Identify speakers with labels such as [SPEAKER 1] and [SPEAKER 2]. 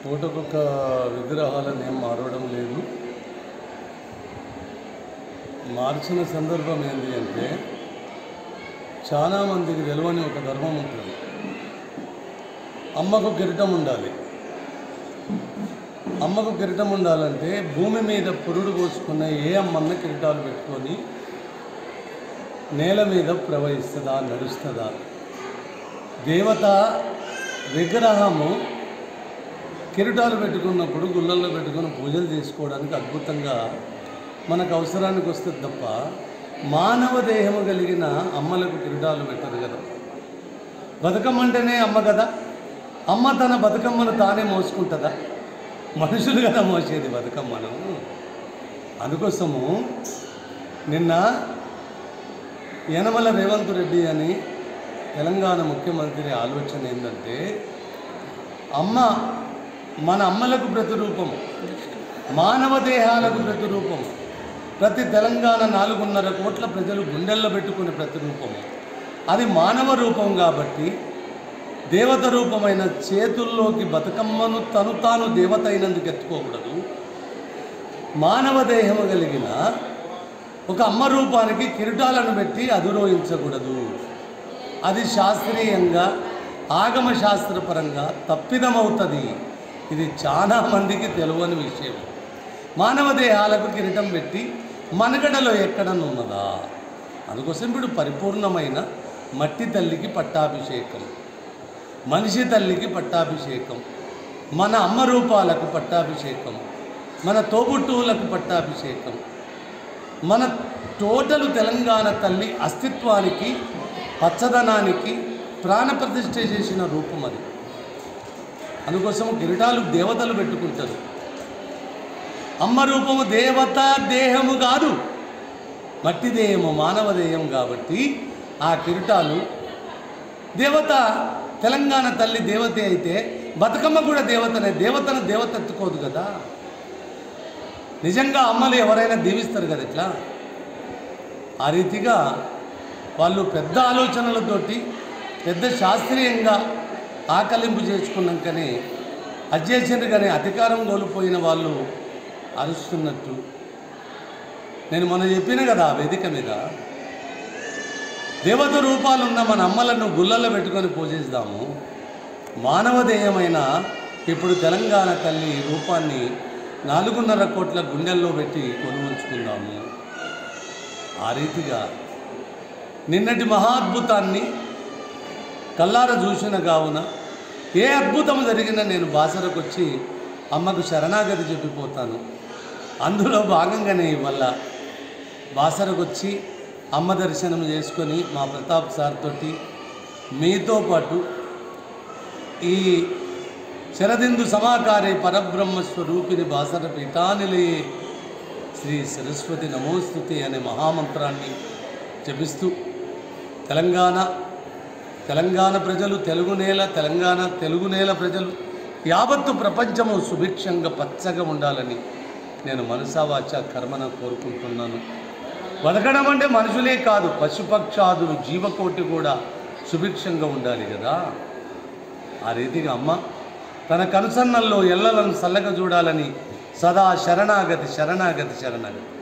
[SPEAKER 1] పూటకొక విగ్రహాలను ఏం మారడం లేదు. మార్చిన సందర్భం ఏంటి అంటే, చాలామందికి తెలియని ఒక ధర్మం ఉంటుంది. అమ్మకు కిరీటం ఉండాలి. అమ్మకు కిరీటం ఉండాలంటే భూమి మీద పురుడు పోసుకున్న ఏ అమ్మన్న కిరీటాలు పెట్టుకొని నేల మీద ప్రవహిస్తుందా, నడుస్తుందా? దేవత విగ్రహము కిరీటాలు పెట్టుకున్నప్పుడు గుళ్ళల్లో పెట్టుకుని పూజలు చేసుకోవడానికి అద్భుతంగా మనకు అవసరానికి వస్తుంది తప్ప, మానవ దేహము కలిగిన అమ్మలకు కిరీటాలు పెట్టరు కదా. బతుకమ్మ అంటేనే అమ్మ కదా. అమ్మ తన బతుకమ్మను తానే మోసుకుంటుందా? మనుషులు కదా మోసేది బతుకమ్మను. అందుకోసము నిన్న యనమల రేవంత్ రెడ్డి అని తెలంగాణ ముఖ్యమంత్రి ఆలోచన ఏంటంటే, అమ్మ మన అమ్మలకు ప్రతిరూపము, మానవ దేహాలకు ప్రతిరూపము, ప్రతి తెలంగాణ 4.5 కోట్ల ప్రజలు గుండెల్లో పెట్టుకునే ప్రతిరూపము. అది మానవ రూపం కాబట్టి దేవత రూపమైన చేతుల్లోకి బతుకమ్మను తాను దేవత అయినందుకు ఎత్తుకోకూడదు. మానవ దేహము కలిగిన ఒక అమ్మ రూపానికి కిరీటాలను పెట్టి అధిరోహించకూడదు. అది శాస్త్రీయంగా ఆగమ శాస్త్రపరంగా తప్పిదమవుతుంది. ఇది చాలా మందికి తెలియని విషయం. మానవ దేహాలకు కిరీటం పెట్టి మనగడలో ఎక్కడనున్నదా? అందుకోసం ఇప్పుడు పరిపూర్ణమైన మట్టి తల్లికి పట్టాభిషేకం, మనిషి తల్లికి పట్టాభిషేకం, మన అమ్మ రూపాలకు పట్టాభిషేకం, మన తోబుట్టువులకు పట్టాభిషేకం, మన టోటల్ తెలంగాణ తల్లి అస్తిత్వానికి, పచ్చదనానికి ప్రాణప్రతిష్ఠ చేసిన రూపం అది. అందుకోసం కిరీటాలు దేవతలు పెట్టుకుంటారు. అమ్మ రూపము దేవత దేహము కాదు, మట్టి దేహము, మానవ దేహం కాబట్టి ఆ కిరీటాలు దేవత. తెలంగాణ తల్లి దేవతే అయితే బతుకమ్మ కూడా దేవతనే. దేవతను దేవత ఎత్తుకోదు కదా. నిజంగా అమ్మలు ఎవరైనా దీవిస్తారు కదా ఇట్లా. ఆ రీతిగా వాళ్ళు పెద్ద ఆలోచనలతోటి పెద్ద శాస్త్రీయంగా ఆకలింపు చేసుకున్నాకనే అధ్యక్షుడు కానీ అధికారం కోల్పోయిన వాళ్ళు అరుస్తున్నట్టు నేను మొన్న చెప్పిన కదా ఆ వేదిక మీద. దేవత రూపాలున్న మన అమ్మలను గుళ్ళల్లో పెట్టుకొని పూజిస్తాము. మానవదేయమైన ఇప్పుడు తెలంగాణ తల్లి రూపాన్ని 4.5 కోట్ల గుండెల్లో పెట్టి కొనుగొంచుకుందాము. ఆ రీతిగా నిన్నటి మహాద్భుతాన్ని కల్లార చూసిన కావున ఏ అద్భుతం జరిగినా నేను బాసరకు వచ్చి అమ్మకు శరణాగతి చెప్పిపోతాను. అందులో భాగంగానే ఇవాళ బాసరకు వచ్చి అమ్మ దర్శనం చేసుకొని మా ప్రతాప్ సార్ తోటి మీతో పాటు ఈ శరదిందు సమాకారే పరబ్రహ్మ స్వరూపిణి బాసర పీఠానిలయే శ్రీ సరస్వతి నమోస్తుతి అనే మహామంత్రాన్ని జపిస్తూ తెలంగాణ ప్రజలు, తెలుగు నేల ప్రజలు, యావత్తు ప్రపంచము సుభిక్షంగా పచ్చగా ఉండాలని నేను మనసావాచ కర్మన కోరుకుంటున్నాను. బతకడం అంటే మనుషులే కాదు, పశుపక్షాదులు, జీవకోటి కూడా సుభిక్షంగా ఉండాలి కదా. ఆ రీతిగా అమ్మ తన కనుసన్నల్లో ఎల్లలను చల్లగా చూడాలని సదా శరణాగతి శరణాగతి శరణాగతి.